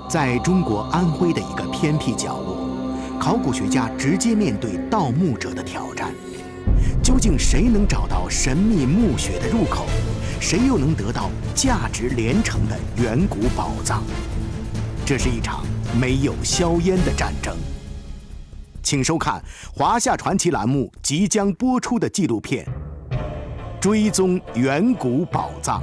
在中国安徽的一个偏僻角落，考古学家直接面对盗墓者的挑战。究竟谁能找到神秘墓穴的入口？谁又能得到价值连城的远古宝藏？这是一场没有硝烟的战争。请收看华夏传奇栏目即将播出的纪录片《追踪远古宝藏》。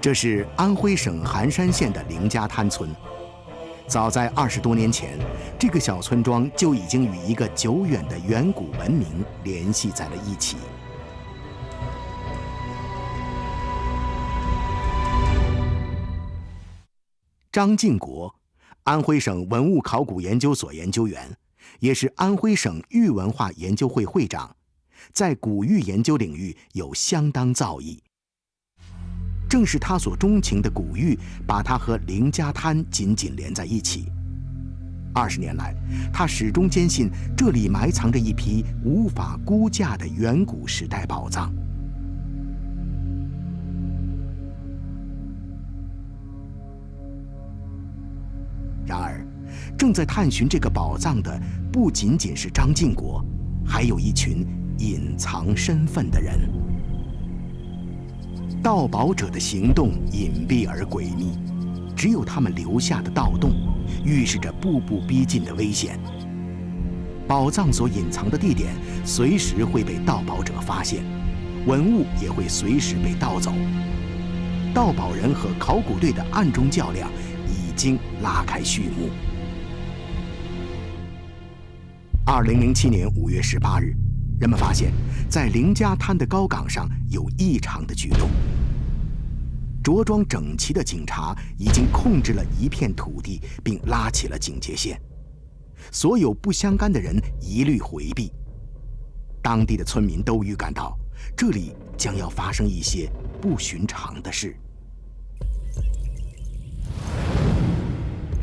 这是安徽省含山县的凌家滩村。早在20多年前，这个小村庄就已经与一个久远的远古文明联系在了一起。张敬国，安徽省文物考古研究所研究员，也是安徽省玉文化研究会会长，在古玉研究领域有相当造诣。正是他所钟情的古玉，把他和凌家滩紧紧连在一起。20年来，他始终坚信这里埋藏着一批无法估价的远古时代宝藏。然而，正在探寻这个宝藏的不仅仅是张敬国，还有一群隐藏身份的人。盗宝者的行动隐蔽而诡秘，只有他们留下的盗洞，预示着步步逼近的危险。宝藏所隐藏的地点随时会被盗宝者发现，文物也会随时被盗走。盗宝人和考古队的暗中较量已经拉开序幕。2007年5月18日，人们发现，在凌家滩的高岗上有异常的举动。着装整齐的警察已经控制了一片土地，并拉起了警戒线。所有不相干的人一律回避。当地的村民都预感到，这里将要发生一些不寻常的事。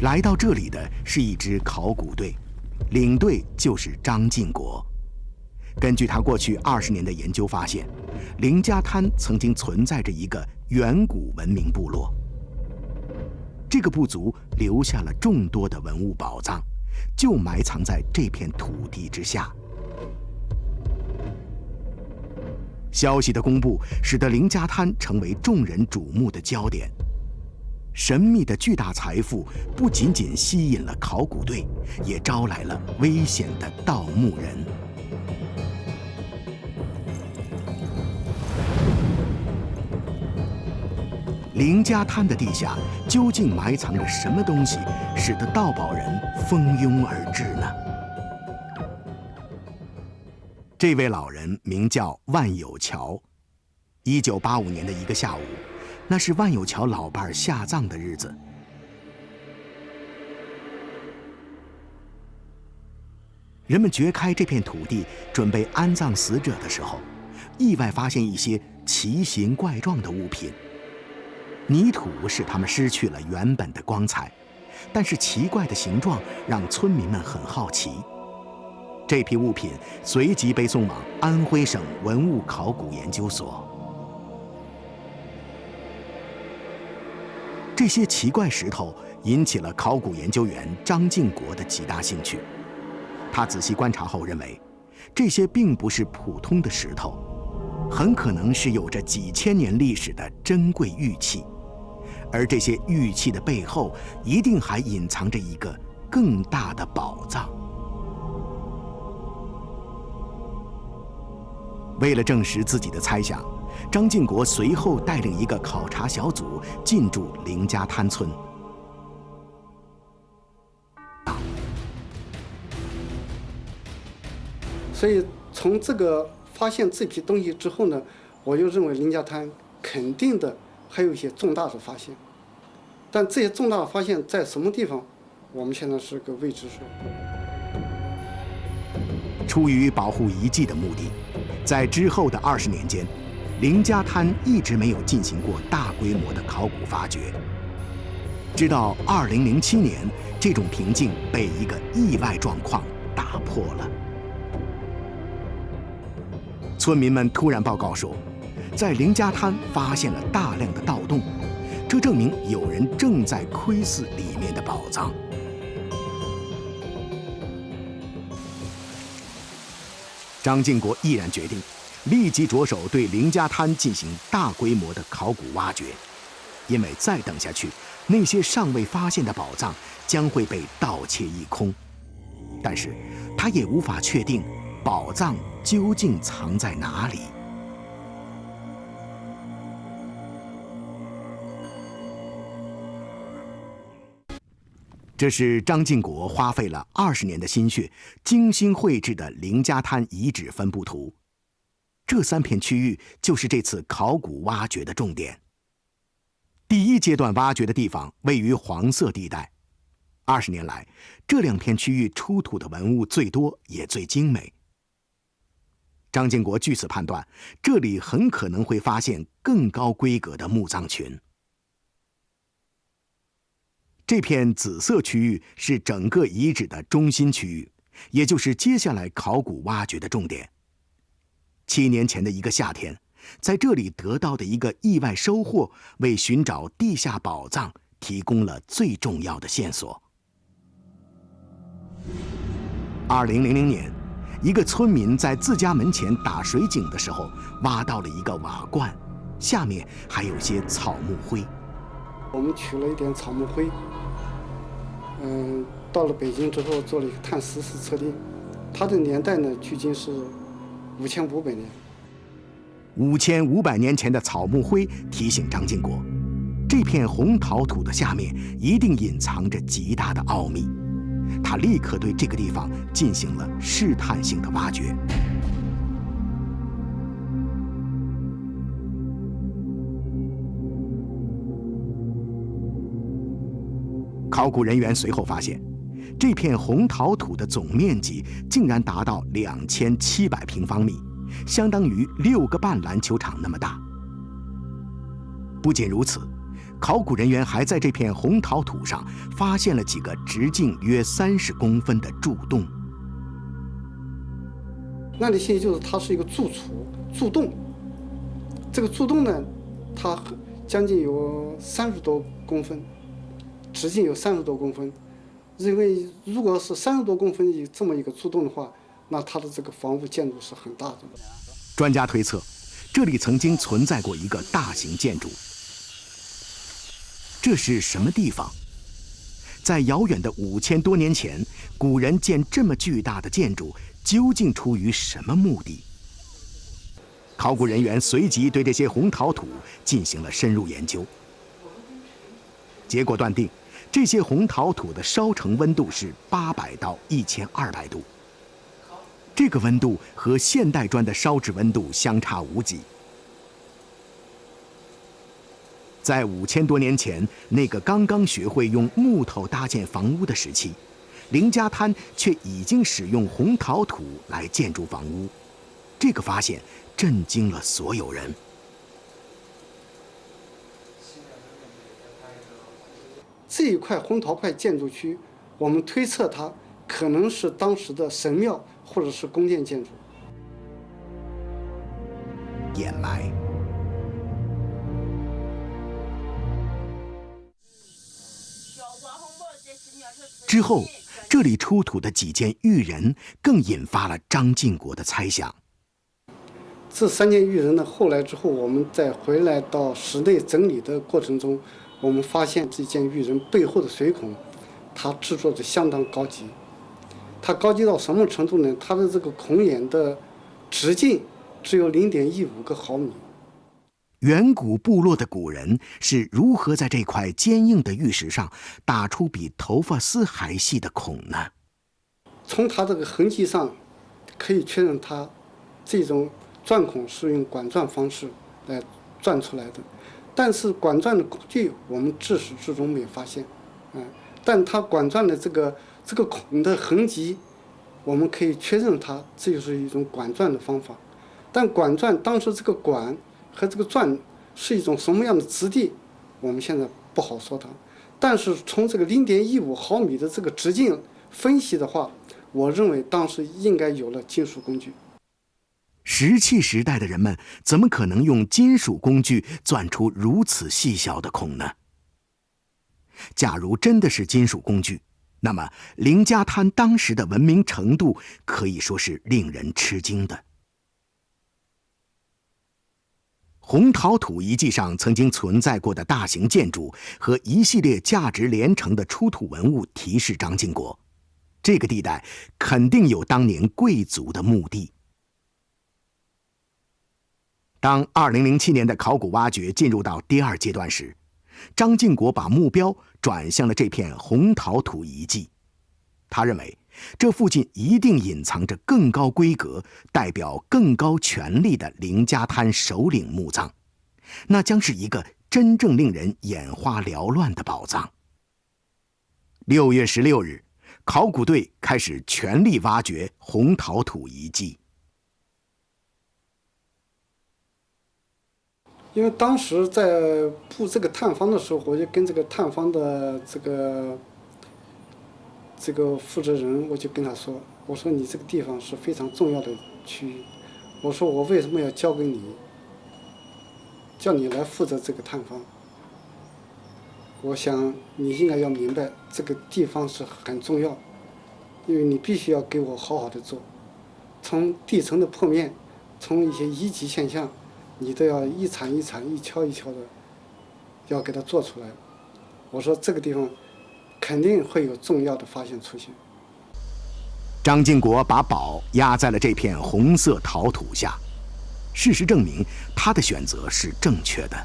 来到这里的是一支考古队，领队就是张敬国。根据他过去20年的研究发现，凌家滩曾经存在着一个远古文明部落。这个部族留下了众多的文物宝藏，就埋藏在这片土地之下。消息的公布使得凌家滩成为众人瞩目的焦点。神秘的巨大财富不仅仅吸引了考古队，也招来了危险的盗墓人。凌家滩的地下究竟埋藏着什么东西，使得盗宝人蜂拥而至呢？这位老人名叫万有桥。1985年的一个下午，那是万有桥老伴下葬的日子。人们掘开这片土地，准备安葬死者的时候，意外发现一些奇形怪状的物品。泥土使它们失去了原本的光彩，但是奇怪的形状让村民们很好奇。这批物品随即被送往安徽省文物考古研究所。这些奇怪石头引起了考古研究员张敬国的极大兴趣。他仔细观察后认为，这些并不是普通的石头，很可能是有着几千年历史的珍贵玉器。而这些玉器的背后，一定还隐藏着一个更大的宝藏。为了证实自己的猜想，张敬国随后带领一个考察小组进驻凌家滩村。所以从这个发现这批东西之后呢，我就认为林家滩肯定的还有一些重大的发现，但这些重大的发现在什么地方，我们现在是个未知数。出于保护遗迹的目的，在之后的20年间，林家滩一直没有进行过大规模的考古发掘。直到2007年，这种平静被一个意外状况打破了。村民们突然报告说，在林家滩发现了大量的盗洞，这证明有人正在窥伺里面的宝藏。张敬国毅然决定，立即着手对林家滩进行大规模的考古挖掘，因为再等下去，那些尚未发现的宝藏将会被盗窃一空。但是，他也无法确定宝藏究竟藏在哪里。这是张敬国花费了20年的心血，精心绘制的林家滩遗址分布图。这3片区域就是这次考古挖掘的重点。第一阶段挖掘的地方位于黄色地带，20年来，这2片区域出土的文物最多也最精美。张敬国据此判断，这里很可能会发现更高规格的墓葬群。这片紫色区域是整个遗址的中心区域，也就是接下来考古挖掘的重点。7年前的一个夏天，在这里得到的一个意外收获，为寻找地下宝藏提供了最重要的线索。2000年，一个村民在自家门前打水井的时候，挖到了一个瓦罐，下面还有些草木灰。我们取了一点草木灰，到了北京之后做了一个碳14测定，它的年代呢，距今是5500年。5500年前的草木灰提醒张敬国，这片红陶土的下面一定隐藏着极大的奥秘。他立刻对这个地方进行了试探性的挖掘。考古人员随后发现，这片红陶土的总面积竟然达到2700平方米，相当于6个半篮球场那么大。不仅如此，考古人员还在这片红陶土上发现了几个直径约30公分的柱洞。那里信息就是它是一个柱洞，这个柱洞呢，它将近有30多公分。直径有30多公分，因为如果是30多公分这么一个柱洞的话，那它的这个房屋建筑是很大的。专家推测，这里曾经存在过一个大型建筑。这是什么地方？在遥远的5000多年前，古人建这么巨大的建筑，究竟出于什么目的？考古人员随即对这些红陶土进行了深入研究，结果断定，这些红陶土的烧成温度是800到1200度，这个温度和现代砖的烧制温度相差无几。在5000多年前，那个刚刚学会用木头搭建房屋的时期，林家滩却已经使用红陶土来建筑房屋。这个发现震惊了所有人。这一块红陶块建筑区，我们推测它可能是当时的神庙或者是宫殿建筑。掩埋。之后，这里出土的几件玉人更引发了张敬国的猜想。这3件玉人呢，后来之后，我们再回来到室内整理的过程中，我们发现这件玉人背后的水孔，它制作的相当高级。它高级到什么程度呢？它的这个孔眼的直径只有0.15个毫米。远古部落的古人是如何在这块坚硬的玉石上打出比头发丝还细的孔呢？从它这个痕迹上可以确认它这种钻孔是用管钻方式来钻出来的，但是管钻的工具我们至始至终没有发现，但它管钻的这个孔的痕迹，我们可以确认它这就是一种管钻的方法。但管钻当时这个管和这个钻是一种什么样的质地，我们现在不好说它。但是从这个0.15毫米的这个直径分析的话，我认为当时应该有了金属工具。石器时代的人们怎么可能用金属工具钻出如此细小的孔呢？假如真的是金属工具，那么凌家滩当时的文明程度可以说是令人吃惊的。红陶土遗迹上曾经存在过的大型建筑和一系列价值连城的出土文物提示张经国，这个地带肯定有当年贵族的墓地。当2007年的考古挖掘进入到第2阶段时，张经国把目标转向了这片红陶土遗迹。他认为这附近一定隐藏着更高规格、代表更高权力的凌家滩首领墓葬，那将是一个真正令人眼花缭乱的宝藏。6月16日，考古队开始全力挖掘红陶土遗迹。因为当时在布这个探方的时候，我就跟这个探方的这个负责人，我就跟他说，我说你这个地方是非常重要的区域，我说我为什么要交给你，叫你来负责这个探方？我想你应该要明白这个地方是很重要，因为你必须要给我好好的做，从地层的破面，从一些遗迹现象，你都要一铲一铲、一锹一锹的要给它做出来。我说这个地方肯定会有重要的发现出现。张经国把宝压在了这片红色陶土下，事实证明他的选择是正确的。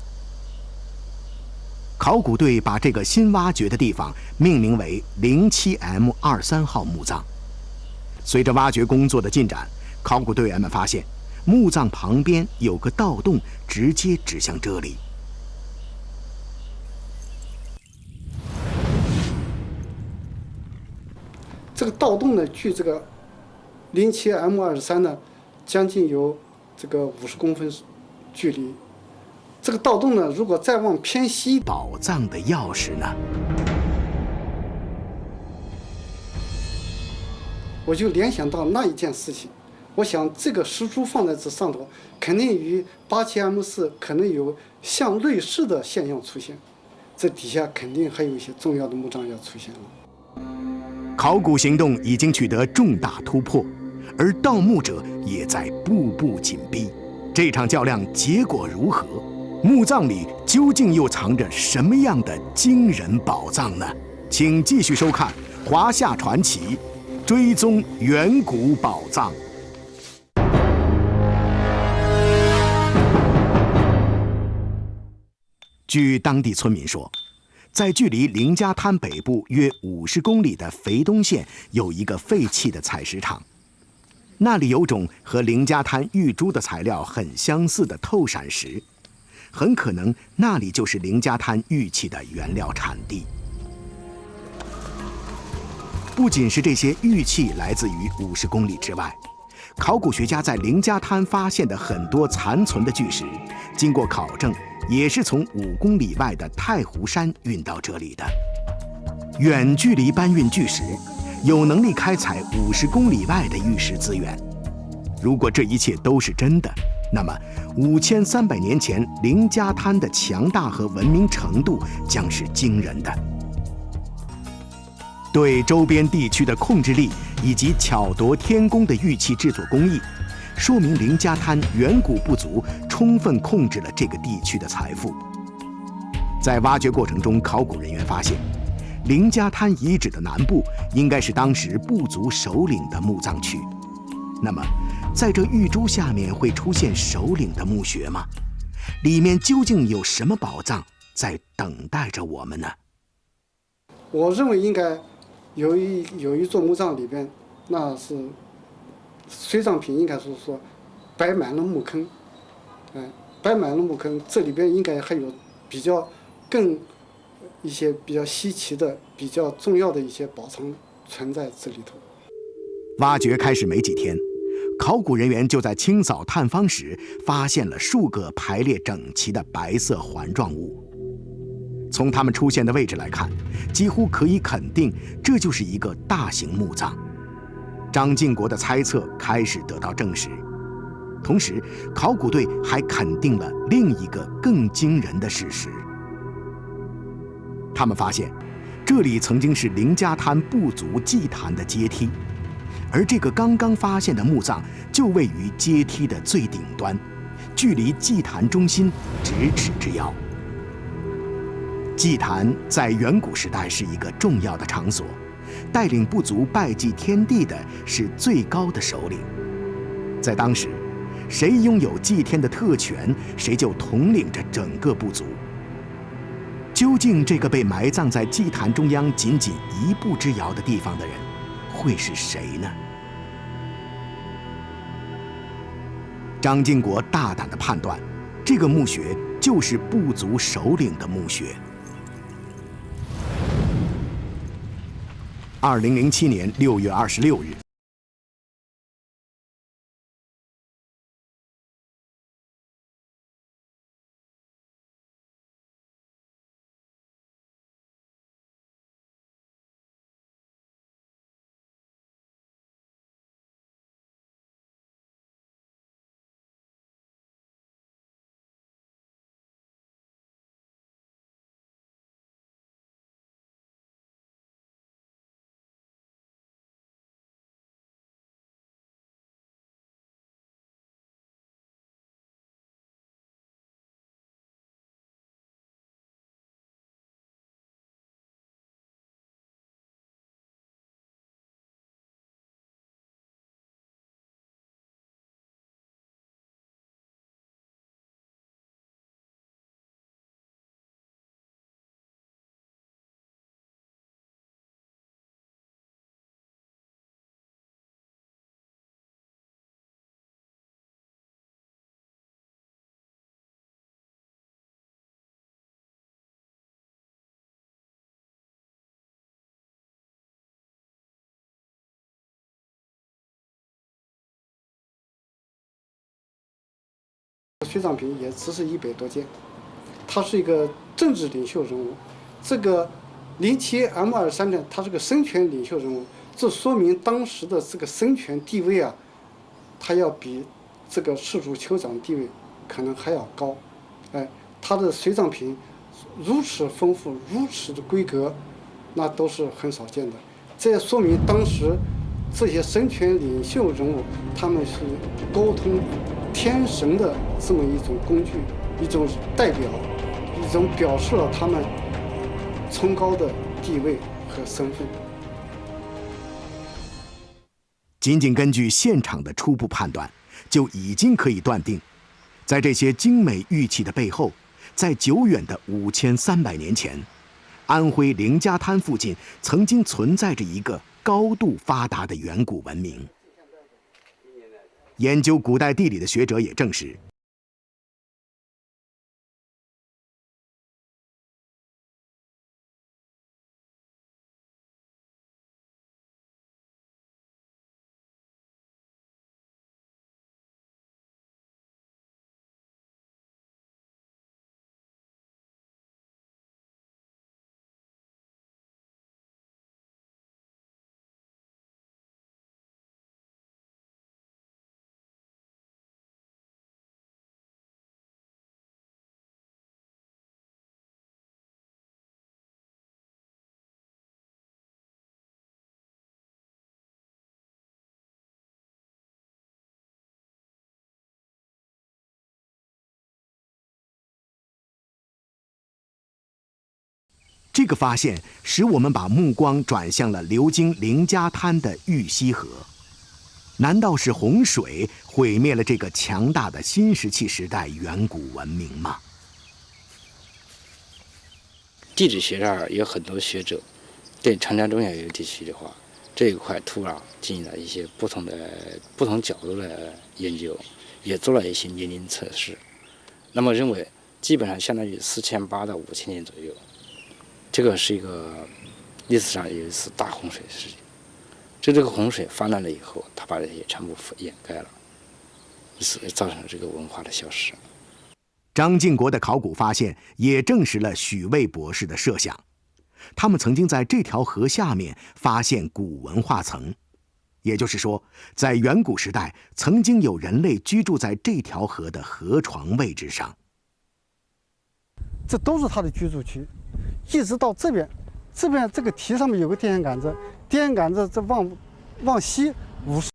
考古队把这个新挖掘的地方命名为 07M23 号墓葬。随着挖掘工作的进展，考古队员们发现墓葬旁边有个盗洞，直接指向这里。这个盗洞呢，距这个07M23呢，将近有这个50公分距离。这个盗洞呢，如果再往偏西，宝藏的钥匙呢？我就联想到那一件事情。我想这个石柱放在这上头，肯定与87M4可能有相类似的现象出现。这底下肯定还有一些重要的墓葬要出现了。考古行动已经取得重大突破，而盗墓者也在步步紧逼。这场较量结果如何？墓葬里究竟又藏着什么样的惊人宝藏呢？请继续收看《华夏传奇》，追踪远古宝藏。据当地村民说，在距离凌家滩北部约50公里的肥东县有一个废弃的采石场，那里有种和凌家滩玉珠的材料很相似的透闪石，很可能那里就是凌家滩玉器的原料产地。不仅是这些玉器来自于50公里之外，考古学家在凌家滩发现的很多残存的巨石，经过考证也是从5公里外的太湖山运到这里的。远距离搬运巨石，有能力开采50公里外的玉石资源。如果这一切都是真的，那么5300年前凌家滩的强大和文明程度将是惊人的。对周边地区的控制力以及巧夺天工的玉器制作工艺，说明凌家滩远古部族充分控制了这个地区的财富。在挖掘过程中，考古人员发现，凌家滩遗址的南部应该是当时部族首领的墓葬区。那么，在这玉珠下面会出现首领的墓穴吗？里面究竟有什么宝藏在等待着我们呢？我认为应该有一座墓葬里边，那是随葬品应该是说摆满了墓坑，摆满了墓坑，这里边应该还有比较一些比较稀奇的、比较重要的一些宝藏存在这里头。挖掘开始没几天，考古人员就在清扫探方时发现了数个排列整齐的白色环状物。从它们出现的位置来看，几乎可以肯定这就是一个大型墓葬。张敬国的猜测开始得到证实，同时考古队还肯定了另一个更惊人的事实。他们发现，这里曾经是凌家滩部族祭坛的阶梯，而这个刚刚发现的墓葬就位于阶梯的最顶端，距离祭坛中心咫尺之遥。祭坛在远古时代是一个重要的场所，带领部族拜祭天地的是最高的首领。在当时，谁拥有祭天的特权，谁就统领着整个部族。究竟这个被埋葬在祭坛中央仅仅1步之遥的地方的人，会是谁呢？张敬国大胆地判断，这个墓穴就是部族首领的墓穴。2007年6月26日。随葬品也只是100多件，他是一个政治领袖人物。这个07M23呢，他是个身权领袖人物，这说明当时的这个身权地位啊，他要比这个氏族酋长地位可能还要高。他的随葬品如此丰富，如此的规格，那都是很少见的。这也说明当时这些身权领袖人物，他们是沟通天神的这么一种工具，一种代表，一种表示了他们崇高的地位和身份。仅仅根据现场的初步判断，就已经可以断定，在这些精美玉器的背后，在久远的5300年前，安徽凌家滩附近曾经存在着一个高度发达的远古文明。研究古代地理的学者也证实，这个发现使我们把目光转向了流经凌家滩的玉溪河。难道是洪水毁灭了这个强大的新石器时代远古文明吗？地质学上有很多学者对长江中下游地区的话，这一块土壤进行了一些不同角度的研究，也做了一些年龄测试。那么认为基本上相当于4800到5000年左右，这个是一个历史上有一次大洪水的事情。这个洪水泛滥了以后，它把这些全部掩盖了，造成了这个文化的消失。张敬国的考古发现也证实了许巍博士的设想，他们曾经在这条河下面发现古文化层，也就是说，在远古时代曾经有人类居住在这条河的河床位置上。这都是他的居住区，一直到这边这个堤上面有个电线杆子，电线杆子这往西50